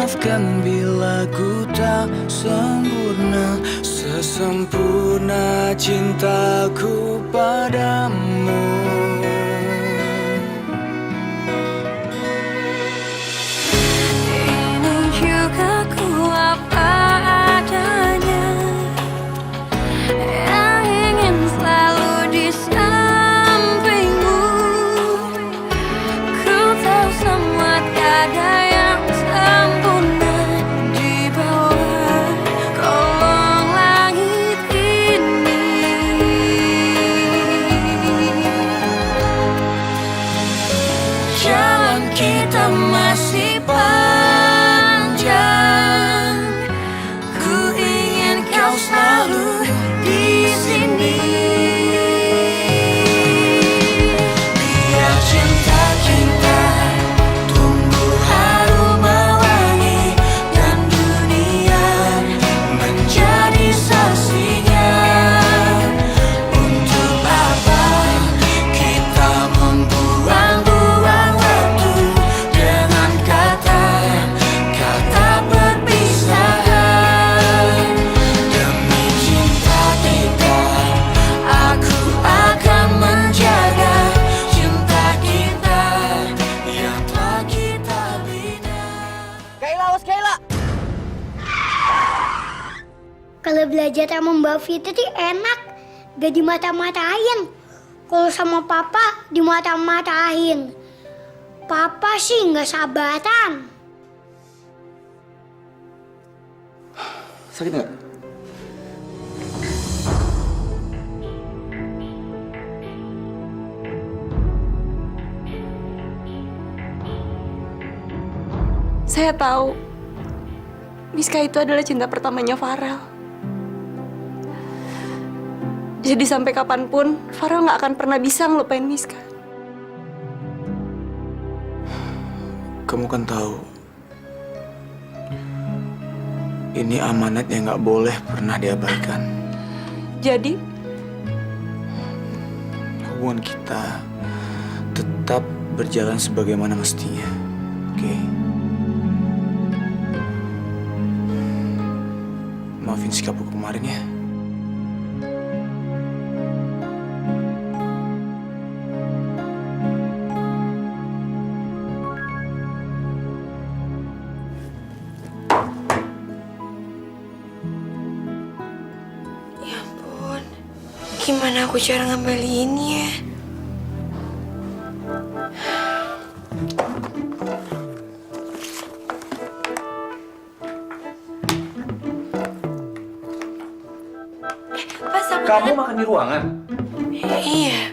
maafkan bila ku tak sempurna, sesempurna cintaku padamu. Ini juga ku apa adanya, yang ingin selalu di sampingmu. Ku tahu semua tiada yang sempurna di bawah kolong langit ini. Jalan kita masih panjang, ku ingin kau selalu di sini. Biar cinta kita tumbuh harum mewangi, dan dunia menjadi saksinya. Untuk apa kita membuang-buang waktu dengan kata-kata perpisahan. Demi cinta kita, aku akan menjaga cinta kita yang telah kita bina. Kalau belajar sama Mbak Fitri enak, gak dimata-matain. Kalau sama Papa dimata-matain. Papa sih nggak sabaran. Sakit nggak? Saya tahu Miska itu adalah cinta pertamanya Farel. Jadi sampai kapanpun Farel nggak akan pernah bisa ngelupain Miska. Kamu kan tahu, ini amanat yang nggak boleh pernah diabaikan. Jadi Hubungan kita tetap berjalan sebagaimana mestinya, oke? Maafin sikapku kemarin ya. Ya ampun, gimana aku cara ngambelinnya? Pas apa? Kamu makan di ruangan? Iya.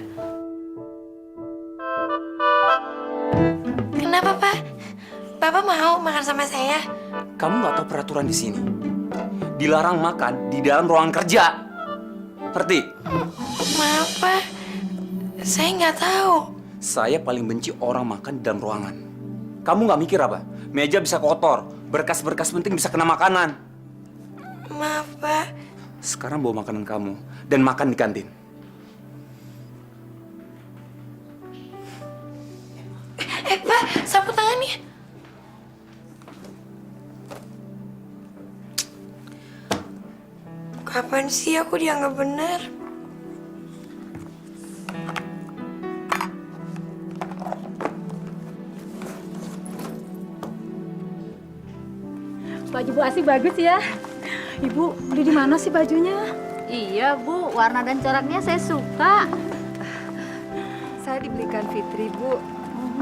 Kenapa, Pak? Bapak mau makan sama saya? Kamu nggak tahu peraturan di sini? Dilarang makan di dalam ruangan kerja. Ngerti? Maaf, Pak. Saya nggak tahu. Saya paling benci orang makan di dalam ruangan. Kamu nggak mikir apa? Meja bisa kotor, berkas-berkas penting bisa kena makanan. Maaf, Pak. Sekarang bawa makanan kamu dan makan di kantin. Pak, sapu tangannya. Kapan sih aku dianggap benar? Baju Bu Asih bagus ya. Ibu beli di mana sih bajunya? Iya Bu, warna dan coraknya saya suka. Saya dibelikan Fitri, Bu.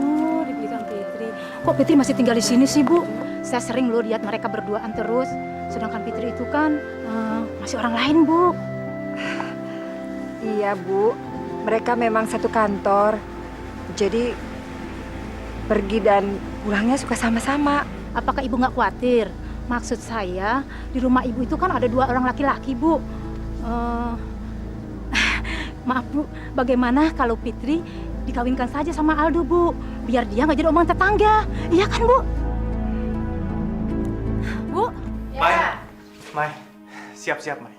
Oh, dibelikan Fitri. Kok Fitri masih tinggal di sini sih, Bu? Saya sering loh lihat mereka berduaan terus. Sedangkan Fitri itu kan masih orang lain, Bu. Iya, Bu. Mereka memang satu kantor. Jadi pergi dan pulangnya suka sama-sama. Apakah Ibu nggak khawatir? Maksud saya, di rumah Ibu itu kan ada 2 orang laki-laki, Bu. Maaf, Bu. Bagaimana kalau Fitri dikawinkan saja sama Aldo, Bu? Biar dia nggak jadi omongan tetangga. Iya kan, Bu? Bu? Mai, siap-siap, Mai.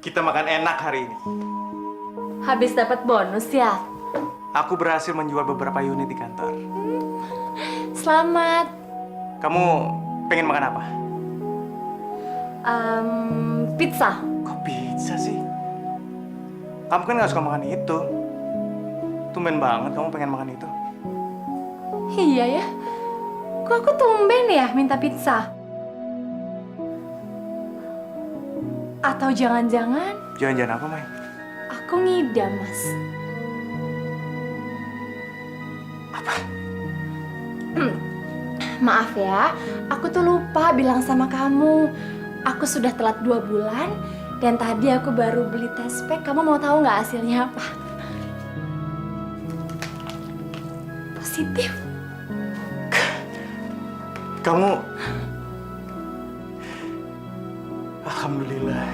Kita makan enak hari ini. Habis dapat bonus ya? Aku berhasil menjual beberapa unit di kantor. Selamat. Kamu pengen makan apa? Pizza. Kok pizza sih? Kamu kan nggak suka makan itu. Tumben banget kamu pengen makan itu. Iya ya. Kok aku tumben ya minta pizza? Atau jangan-jangan Jangan-jangan apa, Mai? aku ngidam, Mas. Apa? Maaf ya, aku tuh lupa bilang sama kamu. Aku sudah telat 2 bulan dan tadi aku baru beli test pack. Kamu mau tahu nggak hasilnya apa? Positif. Kamu... Alhamdulillah.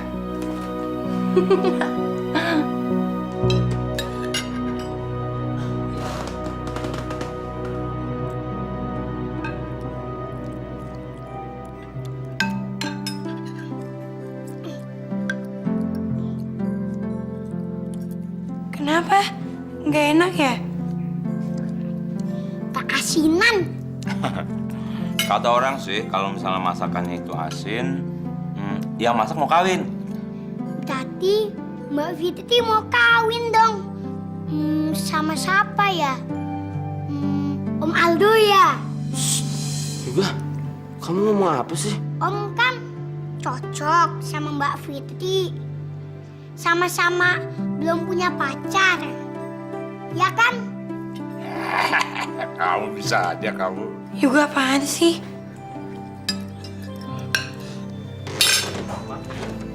Kenapa? Nggak enak ya? Tak asinan. Kata orang sih, kalau misalnya masakannya itu asin, yang masak mau kawin. Berarti Mbak Fitri mau kawin dong. Sama siapa ya? Om Aldo ya? Juga, kamu ngomong apa sih? Om kan cocok sama Mbak Fitri. Sama-sama belum punya pacar. Ya kan? Kamu bisa aja kamu. Juga apaan sih?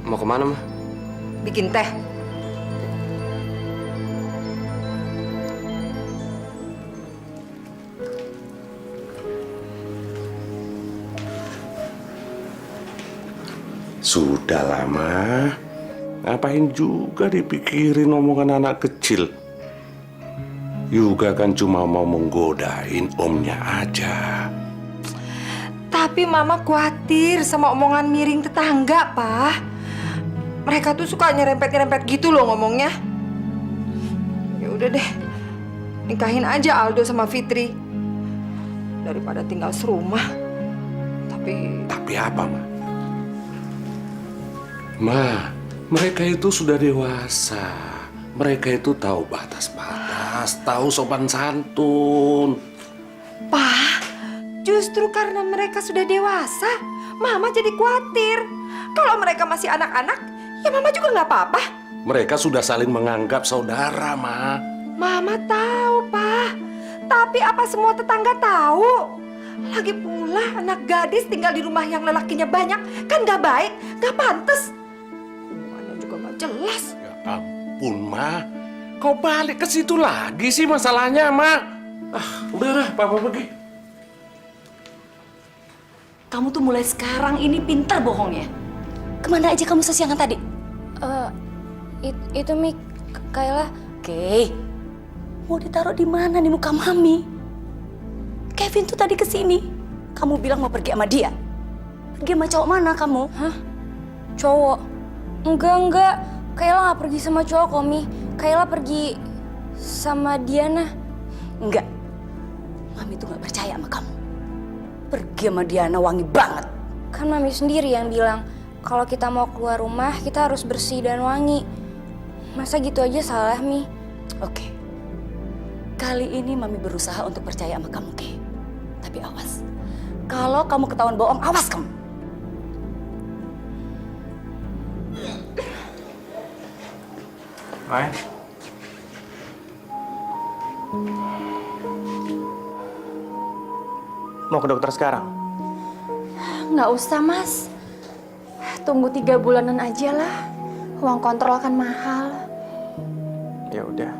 Mau kemana, Ma? Bikin teh. Sudah lama. Ngapain juga dipikirin omongan anak kecil? Juga kan cuma mau menggodain omnya aja. Tapi Mama khawatir sama omongan miring tetangga, Pak. Mereka tuh suka nyerempet-nyerempet gitu loh ngomongnya. Ya udah deh, nikahin aja Aldo sama Fitri daripada tinggal serumah. Tapi apa, Ma? Ma, mereka itu sudah dewasa. Mereka itu tahu batas-batas, tahu sopan santun. Pak, justru karena mereka sudah dewasa, Mama jadi khawatir. Kalau mereka masih anak-anak, ya Mama juga nggak apa-apa. Mereka sudah saling menganggap saudara, Ma. Mama tahu, Pak. Tapi apa semua tetangga tahu? Lagi pula anak gadis tinggal di rumah yang lelakinya banyak, kan nggak baik, nggak pantas. Hubungannya juga nggak jelas. Ya ampun, Ma. Kau balik ke situ lagi sih masalahnya, Ma. Udah, Papa pergi. Kamu tuh mulai sekarang ini pintar bohongnya. Kemana aja kamu sesiangan tadi? Itu Mi, Kayla. Oke, mau ditaruh di mana nih muka Mami? Kevin tuh tadi kesini. Kamu bilang mau pergi sama dia. Pergi sama cowok mana kamu? Hah? Cowok? Enggak. Kayla nggak pergi sama cowok kok, Mi. Kayla pergi sama Diana. Enggak. Mami tuh nggak percaya sama kamu. Pergi sama Diana wangi banget. Kan Mami sendiri yang bilang kalau kita mau keluar rumah kita harus bersih dan wangi. Masa gitu aja salah, Mi? Oke. Kali ini Mami berusaha untuk percaya sama kamu, Kay. Tapi awas. Kalau kamu ketahuan bohong, awas kamu. Mai? Mau ke dokter sekarang? Nggak usah, Mas. Tunggu 3 bulanan aja lah. Uang kontrol akan mahal. Ya udah.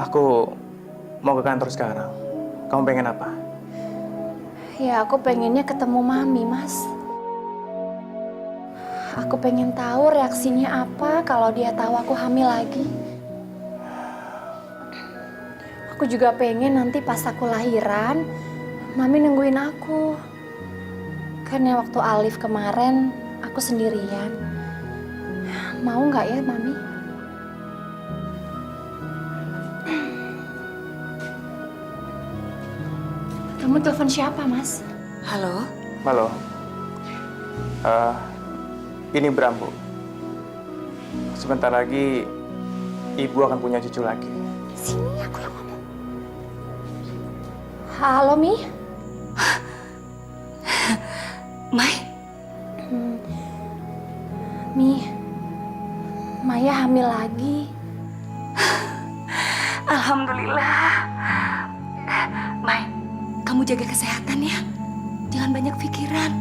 Aku mau ke kantor sekarang. Kamu pengen apa? Ya, aku pengennya ketemu Mami, Mas. Aku pengen tahu reaksinya apa kalau dia tahu aku hamil lagi. Aku juga pengen nanti pas aku lahiran, Mami nungguin aku. Karena waktu Alif kemarin, aku sendirian. Mau nggak ya, Mami? Kamu telepon siapa, Mas? Halo, Halo. Ini Bram, Bu. Sebentar lagi ibu akan punya cucu lagi. Sini aku yang ngomong. Halo, Mi. Mai, Mi, Maya hamil lagi. alhamdulillah. Mai, kamu jaga kesehatan ya. Jangan banyak pikiran.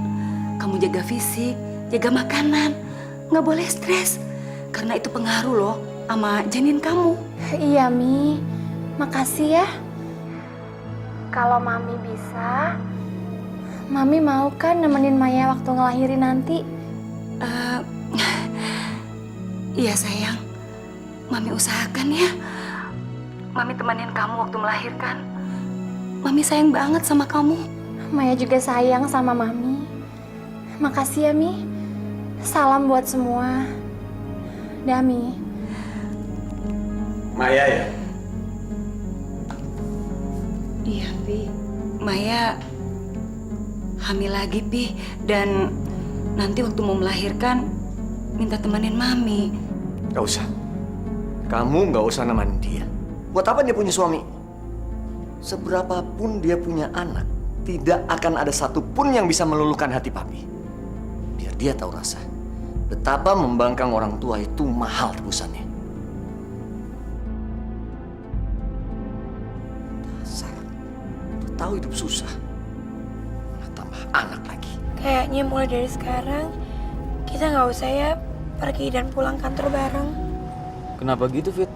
Kamu jaga fisik, jaga makanan. Nggak boleh stres. Karena itu pengaruh loh sama janin kamu. Iya, Mi. Makasih ya. Kalau Mami bisa, Mami mau kan nemenin Maya waktu ngelahirin nanti? Iya sayang, Mami usahakan ya. Mami temenin kamu waktu melahirkan. Mami sayang banget sama kamu. Maya juga sayang sama Mami. Makasih ya, Mi. Salam buat semua. Dami. Maya ya? Iya, Pi. Maya hamil lagi, Pi. Dan nanti waktu mau melahirkan, minta temenin Mami. Gak usah. Kamu gak usah nemenin dia. Buat apa dia punya suami? Seberapapun dia punya anak, tidak akan ada satupun yang bisa meluluhkan hati papi. Biar dia tahu rasa. Betapa membangkang orang tua itu mahal tebusannya. Dasar. Tahu hidup susah. Malah tambah anak lagi. Kayaknya mulai dari sekarang kita nggak usah ya pergi dan pulang kantor bareng. Kenapa gitu, Fit?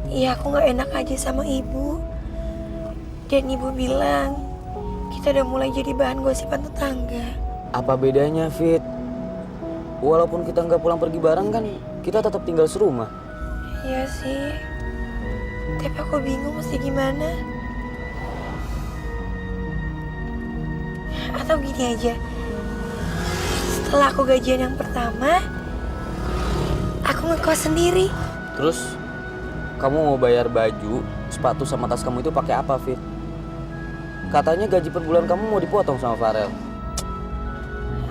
Iya, aku nggak enak aja sama ibu. Dan ibu bilang kita udah mulai jadi bahan gosipan tetangga. Apa bedanya, Fit? Walaupun kita nggak pulang pergi bareng kan, kita tetap tinggal serumah. Iya sih. Tapi aku bingung mesti gimana. Atau gini aja. Setelah aku gajian yang pertama, aku ngekos sendiri. Terus, kamu mau bayar baju, sepatu sama tas kamu itu pakai apa, Fit? Katanya gaji per bulan kamu mau dipotong sama Farel.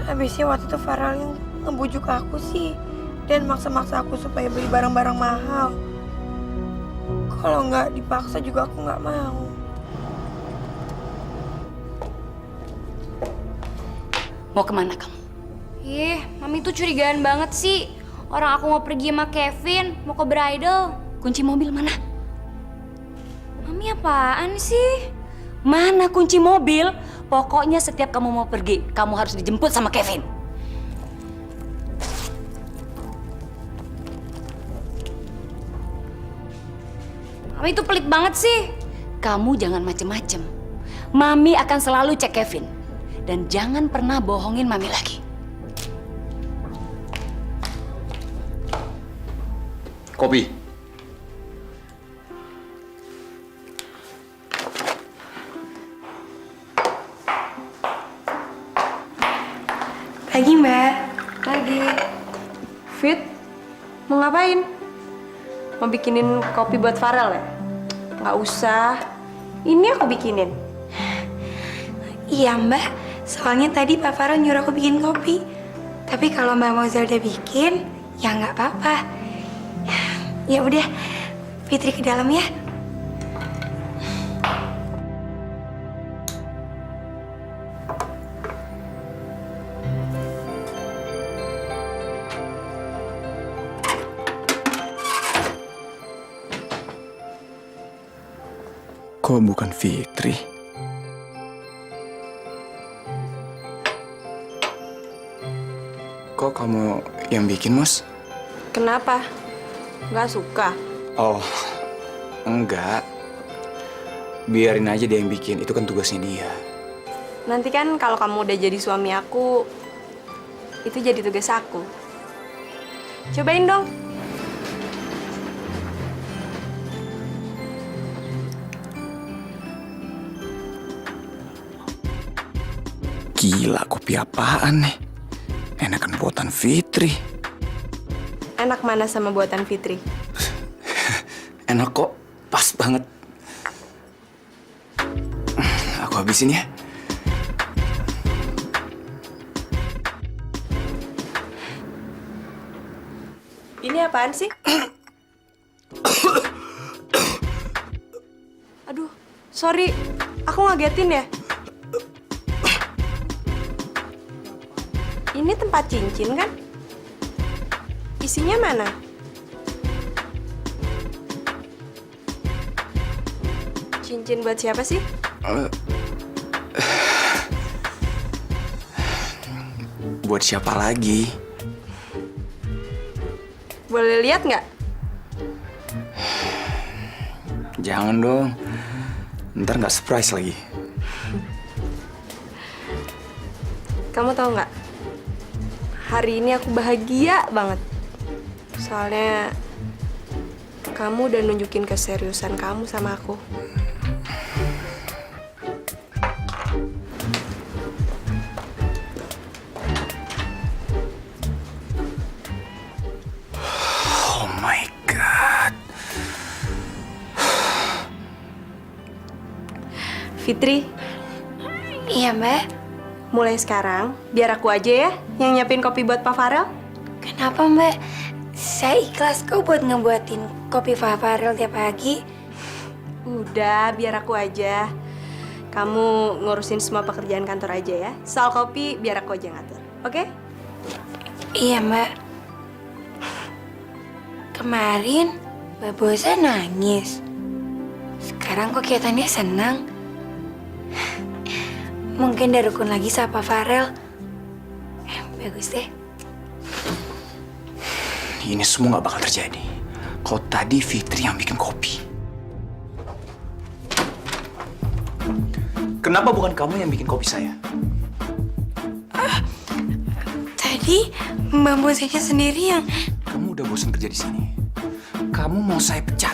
Habisnya waktu itu Farel yang ngebujuk aku sih. Dan maksa-maksa aku supaya beli barang-barang mahal. Kalau nggak dipaksa juga aku nggak mau. Mau kemana kamu? Ih, Mami tuh curigaan banget sih. Orang aku mau pergi sama Kevin, mau ke bridal. Kunci mobil mana? Mami apaan sih? Mana kunci mobil? Pokoknya setiap kamu mau pergi, kamu harus dijemput sama Kevin. Mami tuh pelit banget sih. Kamu jangan macem-macem. Mami akan selalu cek Kevin. Dan jangan pernah bohongin Mami lagi. Kopi. Pagi, Mbak. Pagi. Fit, mau ngapain? Mau bikinin kopi buat Farel ya? Nggak usah. Ini aku bikinin. Iya, Mbak. Soalnya tadi Pak Farel nyuruh aku bikin kopi. Tapi kalau Mbak Moza udah bikin, ya nggak apa-apa. Ya udah, Fitri ke dalam ya. Kok bukan Fitri? Kok kamu yang bikin, Mos? Kenapa? Nggak suka? Oh, enggak. Biarin aja dia yang bikin, itu kan tugasnya dia. Nanti kan kalau kamu udah jadi suami aku, itu jadi tugas aku. Cobain dong. Gila, kopi apaan nih? Enakan buatan Fitri. Enak mana sama buatan Fitri? Enak kok, pas banget. Aku habisin ya. Ini apaan sih? Aduh, sorry. Aku ngagetin ya. Ini tempat cincin kan? Isinya mana? Cincin buat siapa sih? Buat siapa lagi? Boleh lihat nggak? Jangan dong. Ntar nggak surprise lagi. Kamu tahu nggak? Hari ini aku bahagia banget. Soalnya kamu udah nunjukin keseriusan kamu sama aku. Oh my God. Fitri. Iya, Mbak. Mulai sekarang, biar aku aja ya yang nyiapin kopi buat Pak Farel. Kenapa, Mbak? Saya ikhlas kok buat ngebuatin kopi Pak Farel tiap pagi. Udah, biar aku aja. Kamu ngurusin semua pekerjaan kantor aja ya. Soal kopi, biar aku aja ngatur. Oke? Iya, Mbak. Kemarin, Mbak Bosa nangis. Sekarang kok kelihatannya senang. Mungkin dia rukun lagi sama Pak Farel. Bagus deh. Ini semua nggak bakal terjadi. Kalau tadi Fitri yang bikin kopi. Kenapa bukan kamu yang bikin kopi saya? Tadi Mbak Bosanya sendiri yang... Kamu udah bosan kerja di sini. Kamu mau saya pecat.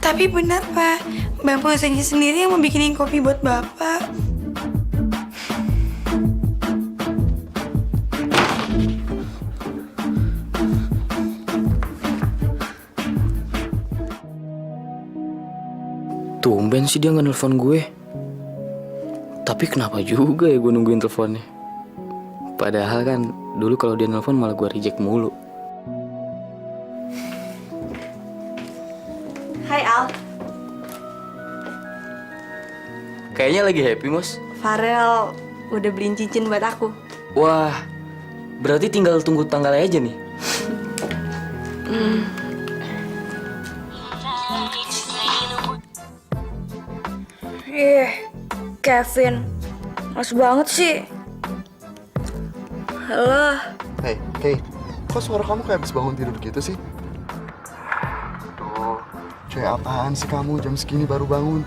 Tapi benar, Pak. Mbak Bosanya sendiri yang mau bikinin kopi buat Bapak. Tumben sih dia nggak nelfon gue. Tapi kenapa juga ya gue nungguin teleponnya? Padahal kan dulu kalau dia nelfon malah gue reject mulu. Hai Al. Kayaknya lagi happy, Mos. Farel udah beliin cincin buat aku. Wah, berarti tinggal tunggu tanggalnya aja nih. Kevin, males banget sih. Halo. Hey, kok suara kamu kayak habis bangun tidur gitu sih? Aduh, cewek apaan sih kamu jam segini baru bangun?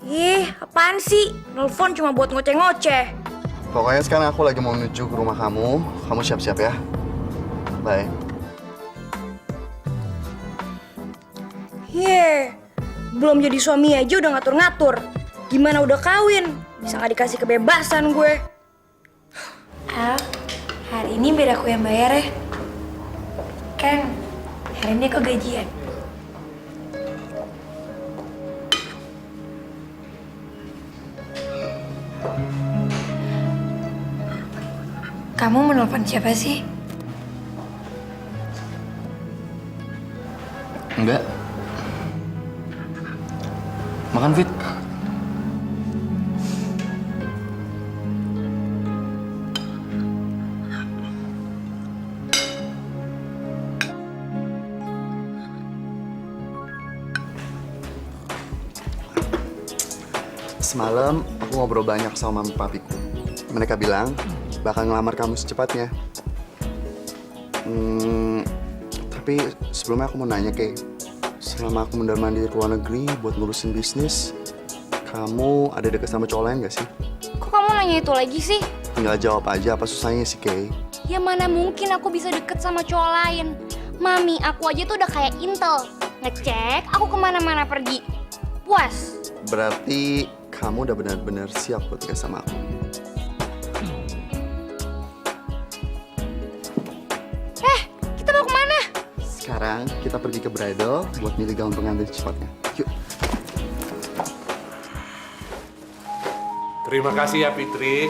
Ih, apaan sih? Nelfon cuma buat ngoceh-ngoceh. Pokoknya sekarang aku lagi mau menuju ke rumah kamu. Kamu siap-siap ya. Bye. Belum jadi suami aja udah ngatur-ngatur. Gimana udah kawin? Bisa nggak dikasih kebebasan gue? Al, hari ini biar aku yang bayar ya. Kan hari ini aku gajian. Kamu menelpon siapa sih? Enggak. Makan, Fit. Semalam aku ngobrol banyak sama mama papiku. Mereka bilang bakal ngelamar kamu secepatnya. Tapi sebelumnya aku mau nanya, Kay. Selama aku mondar-mandir ke luar negeri buat ngurusin bisnis, kamu ada deket sama cowok lain gak sih? Kok kamu nanya itu lagi sih? Tinggal jawab aja, apa susahnya sih, Kay? Ya mana mungkin aku bisa deket sama cowok lain. Mami, aku aja tuh udah kayak Intel. Ngecek aku kemana-mana pergi. Puas. Berarti kamu udah benar-benar siap buat nikah sama aku. Kita mau kemana? Sekarang kita pergi ke bridal buat milih gaun pengantin secepatnya. Yuk. Terima kasih ya Fitri,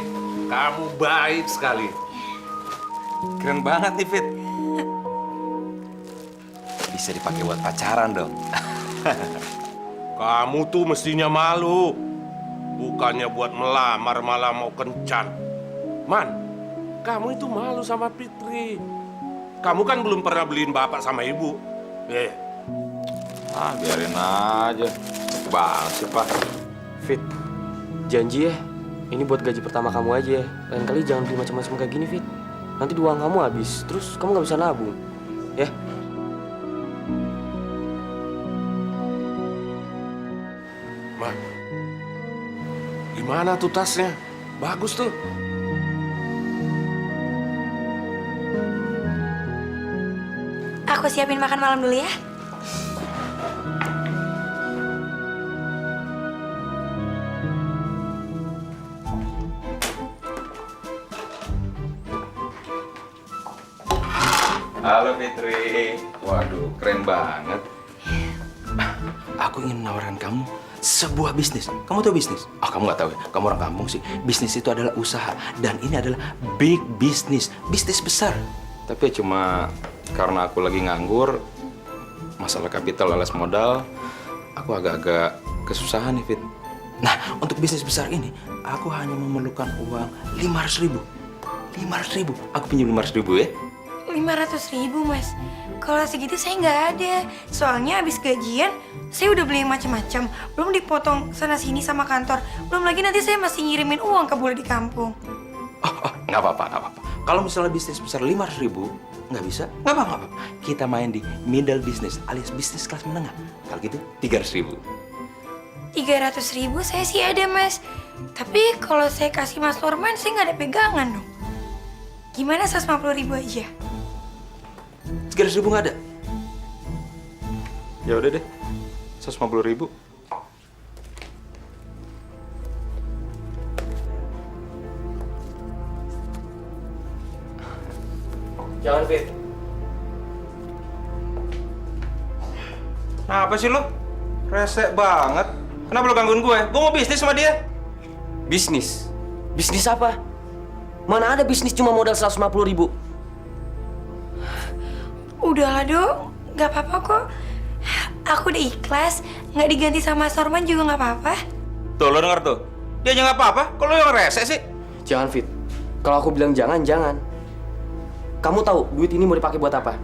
kamu baik sekali. Keren banget nih, Fit. Bisa dipakai buat pacaran dong. Kamu tuh mestinya malu. Bukannya buat melamar malah mau kencan. Man, kamu itu malu sama Fitri. Kamu kan belum pernah beliin bapak sama ibu. Biarin aja. Bang sih, Pak. Fit, janji ya, ini buat gaji pertama kamu aja. Lain kali jangan beli macam-macam kayak gini, Fit. Nanti uang kamu habis, terus kamu nggak bisa nabung, ya? Man, gimana tuh tasnya? Bagus tuh. Aku siapin makan malam dulu ya. Halo Fitri. Waduh, keren banget. Aku ingin menawarkan kamu sebuah bisnis. Kamu tahu bisnis? Kamu nggak tahu ya? Kamu orang kampung sih. Bisnis itu adalah usaha. Dan ini adalah big business. Bisnis besar. Tapi cuma karena aku lagi nganggur, masalah kapital alias modal, aku agak-agak kesusahan nih, Fit. Nah, untuk bisnis besar ini, aku hanya memerlukan uang 500.000. 500.000. Aku pinjam 500.000 ya. 500.000 mas. Kalau segitu saya nggak ada. Soalnya habis gajian saya udah beli macam-macam. Belum dipotong sana sini sama kantor. Belum lagi nanti saya masih ngirimin uang ke bule di kampung. Nggak apa-apa, nggak apa-apa. Kalau misalnya bisnis besar 500.000, nggak bisa, nggak apa-apa. Kita main di middle business alias bisnis kelas menengah. Kalau gitu 300.000. 300.000 saya sih ada mas. Tapi kalau saya kasih Mas Norman saya nggak ada pegangan dong. Gimana 150.000 aja? 300.000 nggak ada? Ya udah deh, 150.000. Jangan, Fit. Kenapa sih lo? Resek banget. Kenapa lo gangguin gue? Gue mau bisnis sama dia. Bisnis? Bisnis apa? Mana ada bisnis cuma modal 150.000? Udahlah dong, nggak apa-apa kok. Aku udah ikhlas, nggak diganti sama Mas Norman juga nggak apa-apa. Tuh lo denger tuh. Dia aja nggak apa-apa. Kok lo yang resek sih? Jangan, Fit. Kalau aku bilang jangan, jangan. Kamu tahu duit ini mau dipakai buat apa?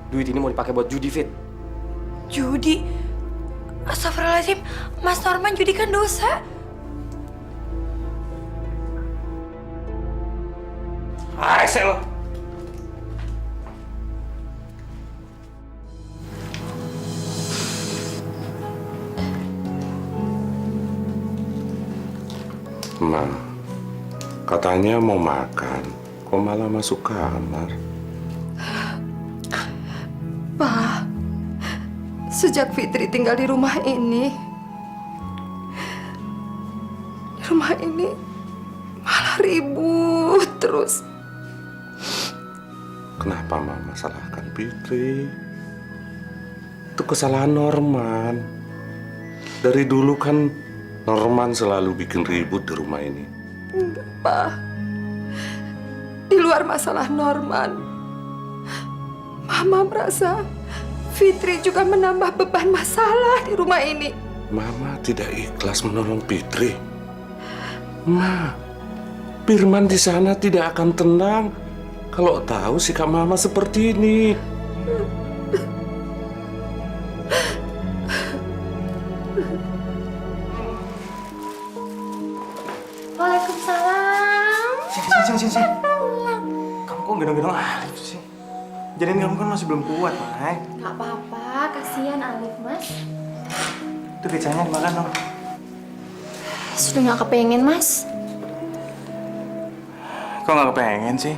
Duit ini mau dipakai buat judi, Fit. Judi? Astagfirullahaladzim, Mas Norman judi kan dosa. Resek lo. Ma, katanya mau makan, kok malah masuk kamar? Pak, sejak Fitri tinggal di rumah ini malah ribut terus. Kenapa Mama salahkan Fitri? Itu kesalahan Norman. Dari dulu kan Norman selalu bikin ribut di rumah ini. Enggak, Pak. Di luar masalah Norman, Mama merasa Fitri juga menambah beban masalah di rumah ini. Mama tidak ikhlas menolong Fitri. Ma, Firman di sana tidak akan tenang kalau tahu sikap Mama seperti ini. Waalaikumsalam. Sini. Kamu kok gedong-gedong Alif sih? Jadiin kamu kan masih belum kuat, Mai. Gak apa-apa, kasihan Alif, Mas. Itu pizzanya dimakan dong. Sudah gak kepengen, Mas. Kok nggak kepengen sih?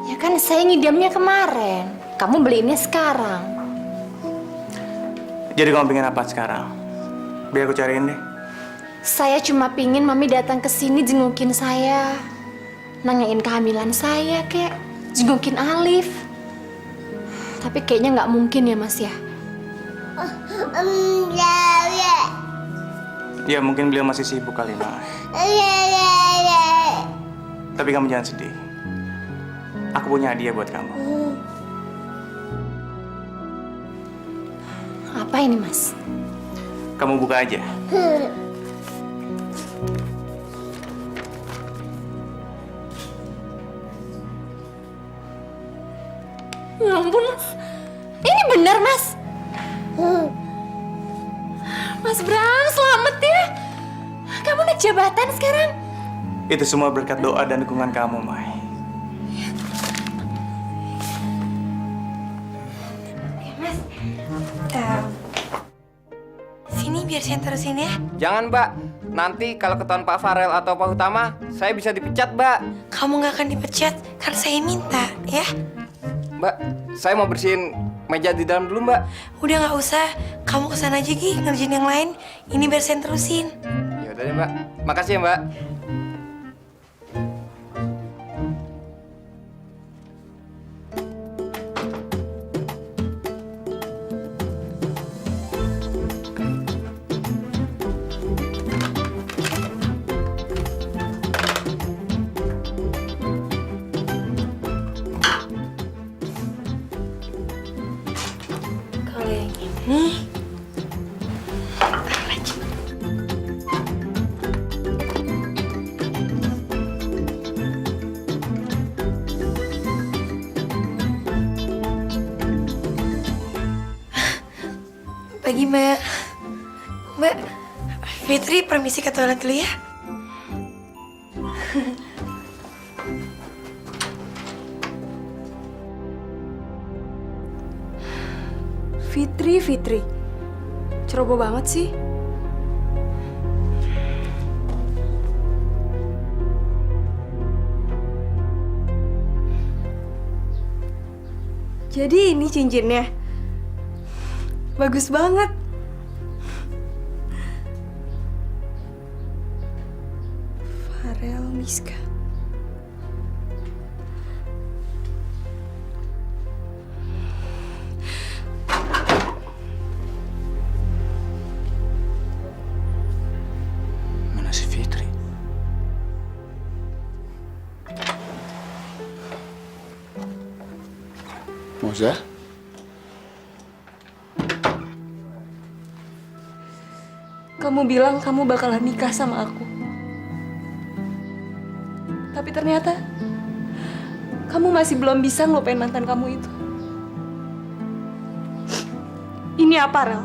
Ya kan saya ngidamnya kemarin. Kamu beliinnya sekarang. Jadi kamu pengen apa sekarang? Biar aku cariin deh. Saya cuma pingin Mami datang ke sini jengukin saya. Nanyain kehamilan saya, kek. Jengukin Alif. Tapi kayaknya nggak mungkin ya, Mas ya. Ya mungkin beliau masih sibuk kali, Ma. Tapi kamu jangan sedih. Aku punya hadiah buat kamu. Apa ini, Mas? Kamu buka aja. Ya ampun, Mas. Ini benar, Mas. Mas Bram, selamat ya. Kamu naik jabatan sekarang. Itu semua berkat doa dan dukungan kamu, Mai. Mas, sini biar saya terusin ya. Jangan, Mbak. Nanti kalau ketahuan Pak Farel atau Pak Utama, saya bisa dipecat, Mbak. Kamu nggak akan dipecat karena saya minta, ya? Mbak, saya mau bersihin meja di dalam dulu, Mbak. Udah nggak usah, kamu kesana aja Gi, ngerjain yang lain. Ini biar saya terusin. Ya udah deh, Mbak. Makasih ya, Mbak. Kalau yang ini, pagi Mbak. Mbak, Fitri permisi ke toilet dulu ya. Fitri. Ceroboh banget sih. Jadi ini cincinnya. Bagus banget. Farel Miska. Mana si Fitri? Moza? Kamu bilang kamu bakalan nikah sama aku. Tapi ternyata kamu masih belum bisa ngelupain mantan kamu itu. Ini apa, Rel?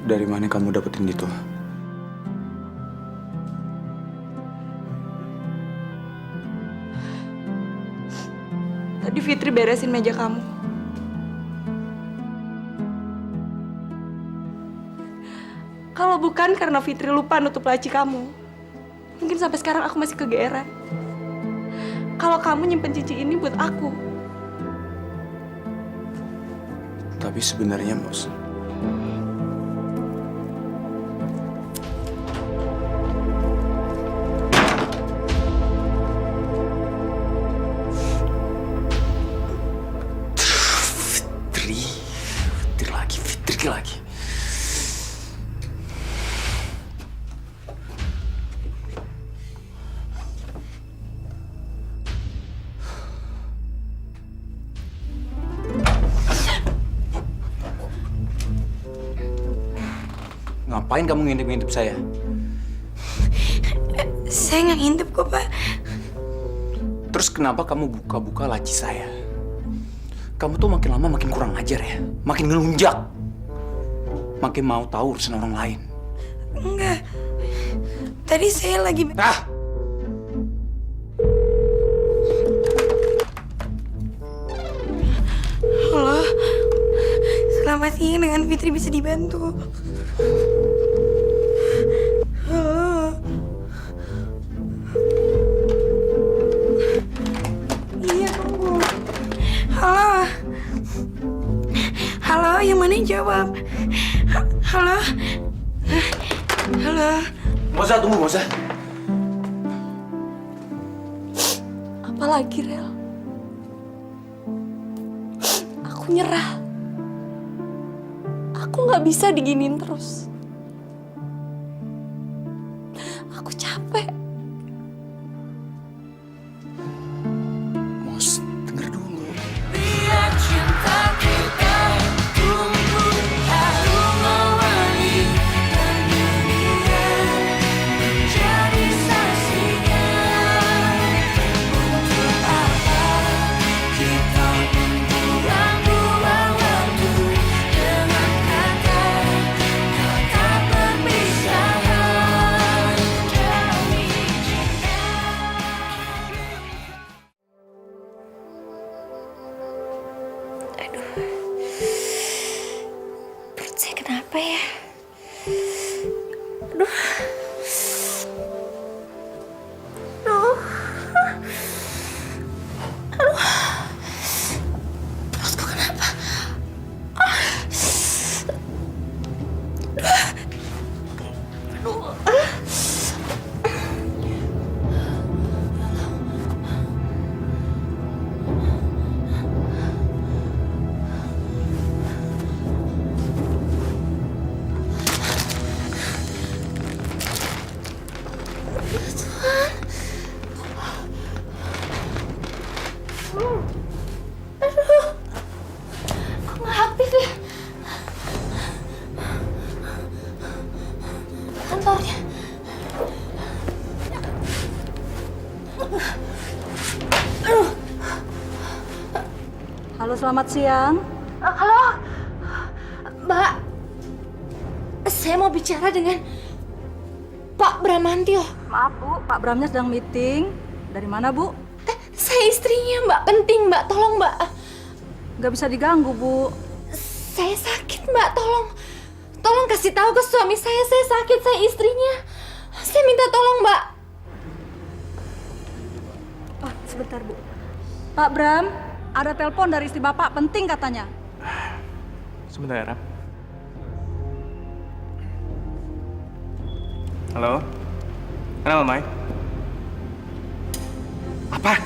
Dari mana kamu dapetin itu? Tadi Fitri beresin meja kamu. Kalau bukan karena Fitri lupa nutup laci kamu, mungkin sampai sekarang aku masih kegeeran. Kalau kamu nyimpen cincin ini buat aku. Tapi sebenarnya, Mos, Fitri lagi. Ngapain kamu ngintip-ngintip saya? Saya nggak ngintip kok, Pak. Terus kenapa kamu buka-buka laci saya? Kamu tuh makin lama makin kurang ajar ya, makin ngelunjak, makin mau tahu urusan orang lain. Enggak. Tadi saya lagi... Halo. Selamat siang, dengan Fitri bisa dibantu. Halo. Iya, tunggu. Halo. Halo, yang mana yang jawab? Halo. Halo. Moza, tunggu, Moza. Apa lagi, Rel? Aku nyerah. Aku Aku nggak bisa diginiin terus. Aku capek. Mos, denger dulu. Biar cinta kita tumbuh harum mewangi dan dunia menjadi saksinya. Untuk apa kita membuang-buang waktu dengan kata-kata perpisahan demi cinta. Perut saya kenapa ya? Aduh. Aduh. Aduh. Perutku kenapa? Aduh. Aduh, kok nggak aktif ya? Kantornya. Aduh. Halo, selamat siang. Halo, Mbak. Saya mau bicara dengan Pak Bramantio. Maaf Bu, Pak Bramnya sedang meeting. Dari mana Bu? Saya istrinya Mbak, penting Mbak, tolong Mbak. Nggak bisa diganggu Bu. Saya sakit Mbak, tolong kasih tahu ke suami saya sakit, saya istrinya. Saya minta tolong Mbak. Oh, sebentar Bu. Pak Bram, ada telepon dari istri Bapak, penting katanya. Sebentar ya, Ram. Halo? Kenapa, Mai? Apa?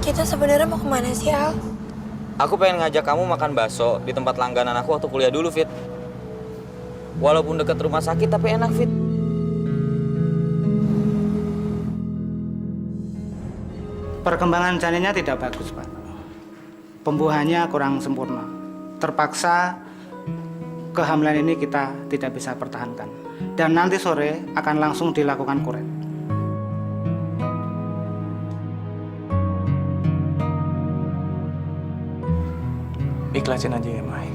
Kita sebenarnya mau kemana sih, Al? Aku pengen ngajak kamu makan bakso di tempat langganan aku waktu kuliah dulu, Fit. Walaupun dekat rumah sakit, tapi enak, Fit. Perkembangan janinnya tidak bagus, Pak. Pembuahannya kurang sempurna. Terpaksa kehamilan ini kita tidak bisa pertahankan. Dan nanti sore akan langsung dilakukan kuret. Ikhlasin aja ya, Mai.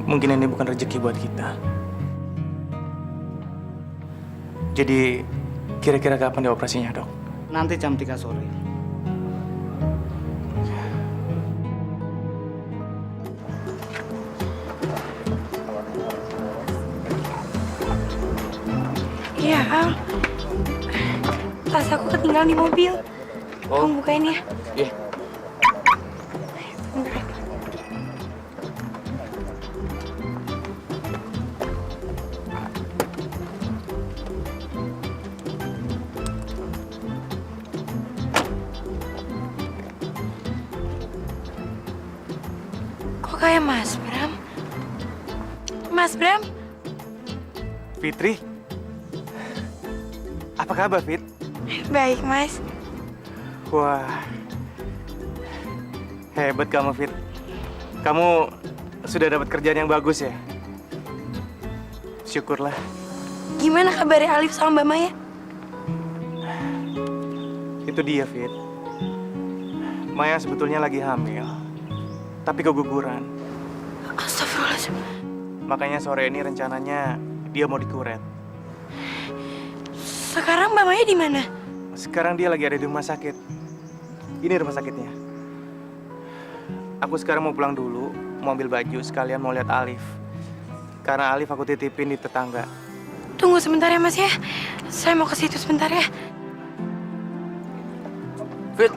Mungkin ini bukan rezeki buat kita. Jadi, kira-kira kapan dioperasinya, Dok? Nanti jam 3 sore. Iya, Al. Tas aku ketinggalan di mobil. Kamu bukain ya. Iya. Kok kayak Mas Bram? Mas Bram? Fitri? Apa kabar, Fit? Baik, Mas. Wah, hebat kamu, Fit. Kamu sudah dapat kerjaan yang bagus ya? Syukurlah. Gimana kabarnya Alif sama Mbak Maya? Itu dia, Fit. Maya sebetulnya lagi hamil, tapi keguguran. Astagfirullahaladzim. Makanya sore ini rencananya dia mau dikuret. Sekarang Mbak Maya di mana? Sekarang dia lagi ada di rumah sakit. Ini rumah sakitnya. Aku sekarang mau pulang dulu, mau ambil baju, sekalian mau lihat Alif. Karena Alif aku titipin di tetangga. Tunggu sebentar ya, Mas ya. Saya mau ke situ sebentar ya. Fit,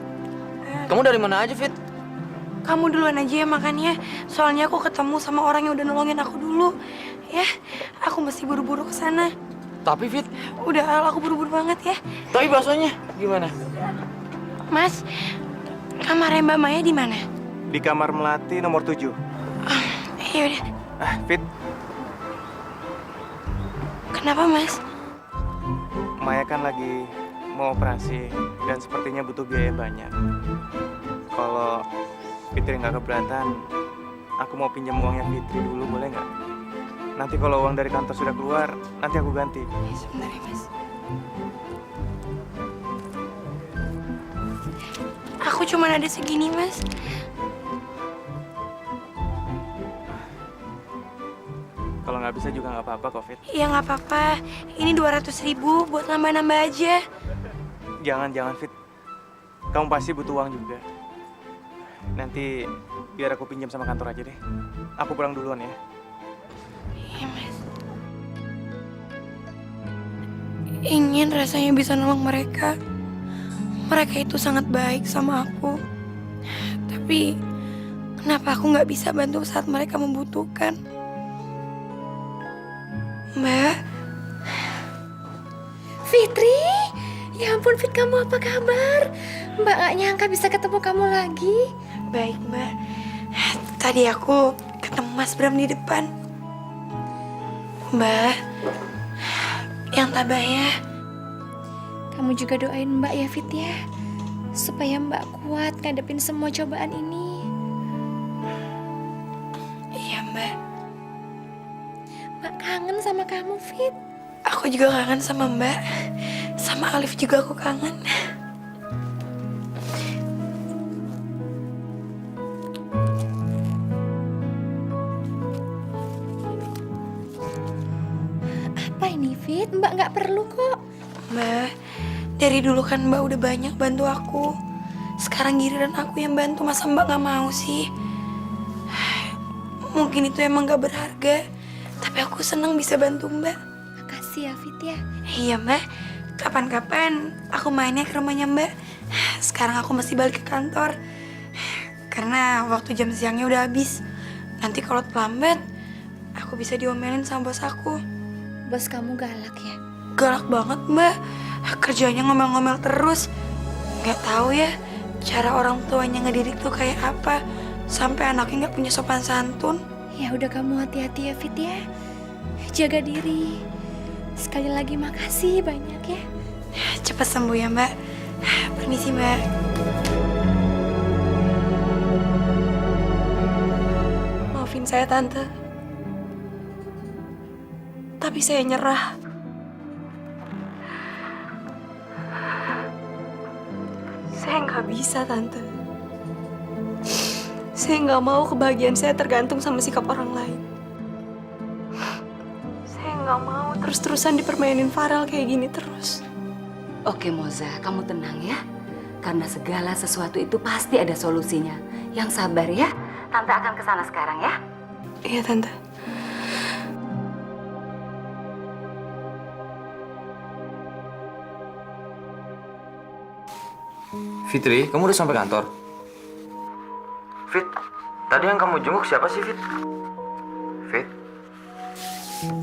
kamu dari mana aja, Fit? Kamu duluan aja ya makannya. Soalnya aku ketemu sama orang yang udah nolongin aku dulu. Ya, aku mesti buru-buru ke sana. Tapi, Fit. Udah, Al, aku buru-buru banget ya. Tapi baksonya gimana? Mas, kamarnya Mbak Maya di mana? Di Di kamar Melati nomor 7. Ya udah. Fit, Kenapa, Mas? Maya kan lagi mau operasi dan sepertinya butuh biaya banyak. Kalau Fitri nggak keberatan, aku mau pinjam uangnya Fitri dulu, boleh nggak? Nanti kalau uang dari kantor sudah keluar, nanti aku ganti. Sebentar ya, Mas. Aku cuma ada segini, Mas. Kalau nggak bisa juga nggak apa-apa kok, Fit. Ya nggak apa-apa. Ini 200.000 buat nambah-nambah aja. Jangan, Fit. Kamu pasti butuh uang juga. Nanti biar aku pinjam sama kantor aja deh. Aku pulang duluan ya. Iya, Mas. Ingin rasanya bisa nolong mereka. Mereka itu sangat baik sama aku. Tapi kenapa aku nggak bisa bantu saat mereka membutuhkan? Mbak. Fitri, ya ampun Fit, kamu apa kabar? Mbak gak nyangka bisa ketemu kamu lagi. Baik, Mbak. Tadi aku ketemu Mas Bram di depan. Mbak, yang tabah ya. Kamu juga doain Mbak ya Fit ya, supaya Mbak kuat ngadepin semua cobaan ini. Iya, Mbak. Mbak kangen sama kamu Fit. Aku juga kangen sama Mbak. Sama Alif juga aku kangen. Apa ini Fit? Mbak nggak perlu kok. Mbak, dari dulu kan Mbak udah banyak bantu aku. Sekarang giliran aku yang bantu, masa Mbak gak mau sih? Mungkin itu emang gak berharga, tapi aku senang bisa bantu Mbak. Makasih ya Fit ya. Iya Mbak, kapan-kapan aku mainnya ke rumahnya Mbak. Sekarang aku mesti balik ke kantor, karena waktu jam siangnya udah habis. Nanti kalau terlambat, aku bisa diomelin sama bos aku. Bos kamu galak ya? Galak banget Mbak, kerjanya ngomel-ngomel terus. Gak tahu ya cara orang tuanya ngedidik tuh kayak apa, sampai anaknya gak punya sopan santun. Ya udah kamu hati-hati ya Fit ya. Jaga diri. Sekali lagi makasih banyak ya. Cepat sembuh ya Mbak. Permisi Mbak. Maafin saya Tante. Tapi saya nyerah. Saya nggak bisa, Tante. Saya nggak mau kebahagiaan saya tergantung sama sikap orang lain. Saya nggak mau terus-terusan dipermainin Farel kayak gini terus. Oke Moza, kamu tenang ya. Karena segala sesuatu itu pasti ada solusinya. Yang sabar ya. Tante akan kesana sekarang ya. Iya, Tante. Fitri, kamu udah sampai kantor? Fit, tadi yang kamu jenguk siapa sih, Fit? Fit?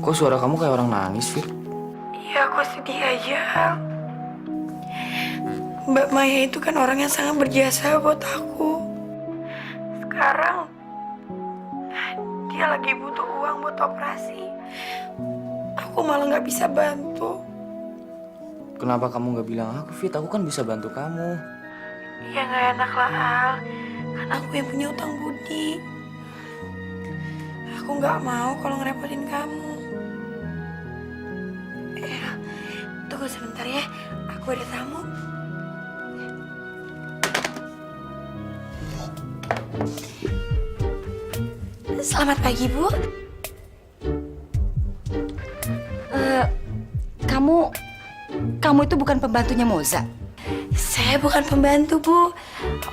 Kok suara kamu kayak orang nangis, Fit? Iya, aku sedih aja. Mbak Maya itu kan orang yang sangat berjasa buat aku. Sekarang dia lagi butuh uang buat operasi. Aku malah nggak bisa bantu. Kenapa kamu nggak bilang aku, Fit? Aku kan bisa bantu kamu. Ya nggak enak lah, Al. Kan aku yang punya utang budi. Aku nggak mau kalau ngerepotin kamu. Tunggu sebentar ya, aku ada tamu. Selamat pagi, Bu. Kamu itu bukan pembantunya Moza? Saya bukan pembantu, Bu.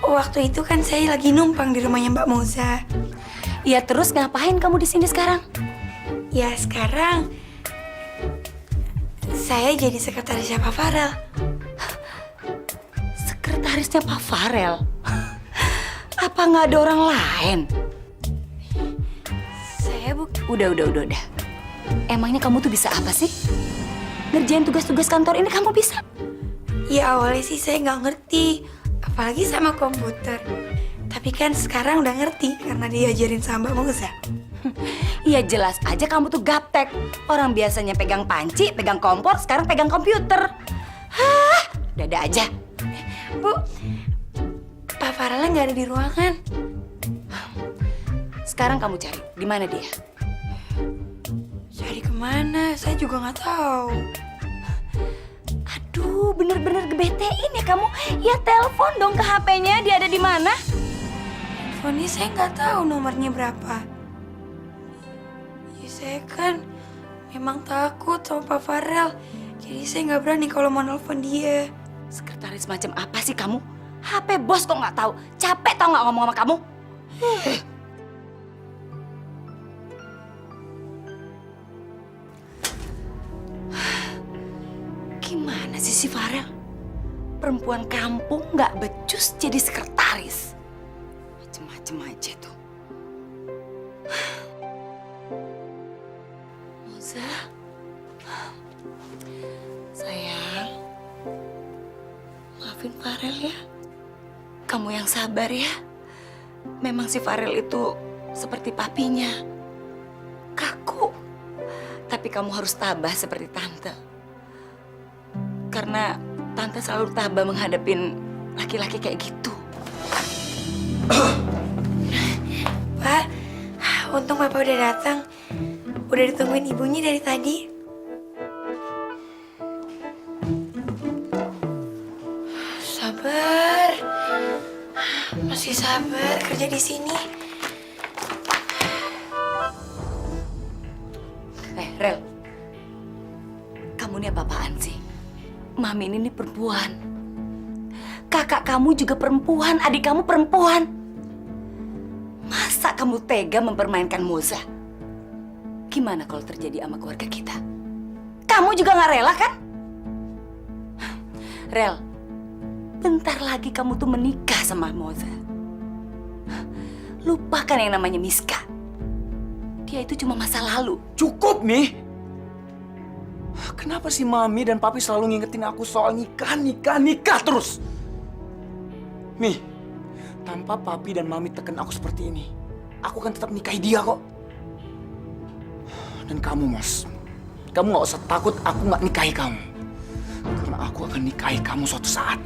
Waktu itu kan saya lagi numpang di rumahnya Mbak Moza. Ya terus ngapain kamu di sini sekarang? Ya sekarang saya jadi sekretarisnya Pak Farel. Sekretarisnya Pak Farel? Apa nggak ada orang lain? Saya Udah. Emangnya kamu tuh bisa apa sih? Ngerjain tugas-tugas kantor ini kamu bisa? Ya awalnya sih saya nggak ngerti, apalagi sama komputer. Tapi kan sekarang udah ngerti karena diajarin sama Mbak Moza. Iya jelas aja kamu tuh gaptek. Orang biasanya pegang panci, pegang kompor, sekarang pegang komputer. Hah, dada aja. Bu, Pak Farel nggak ada di ruangan. Sekarang kamu cari, di mana dia? Cari kemana? Saya juga nggak tahu. Aduh, bener-bener gebetein ya kamu. Ya telepon dong ke HP-nya, dia ada di mana? Teleponnya saya nggak tahu nomornya berapa. Ya saya kan memang takut sama Pak Farel. Jadi saya nggak berani kalau mau nelpon dia. Sekretaris macam apa sih kamu? HP bos kok nggak tahu? Capek tau nggak ngomong sama kamu? Gimana sih si Farel? Perempuan kampung nggak becus jadi sekretaris. Macem-macem aja tuh. Moza, sayang, maafin Farel ya. Kamu yang sabar ya. Memang si Farel itu seperti papinya, kaku. Tapi kamu harus tabah seperti tante. Karena tante selalu tabah menghadapin laki-laki kayak gitu. Pak, untung Bapak udah datang. Udah ditungguin ibunya dari tadi. Sabar. Masih sabar kerja di sini. Rel, kamu ini apa-apaan sih? Mami ini perempuan. Kakak kamu juga perempuan, adik kamu perempuan. Masa kamu tega mempermainkan Moza? Gimana kalau terjadi sama keluarga kita? Kamu juga gak rela kan? Rel, bentar lagi kamu tuh menikah sama Moza. Lupakan yang namanya Miska. Dia itu cuma masa lalu. Cukup, Mi. Kenapa sih Mami dan Papi selalu ngingetin aku soal nikah terus? Mi, tanpa Papi dan Mami tekan aku seperti ini, aku akan tetap nikahi dia kok. Dan kamu, Mos, kamu gak usah takut aku gak nikahi kamu. Karena aku akan nikahi kamu suatu saat.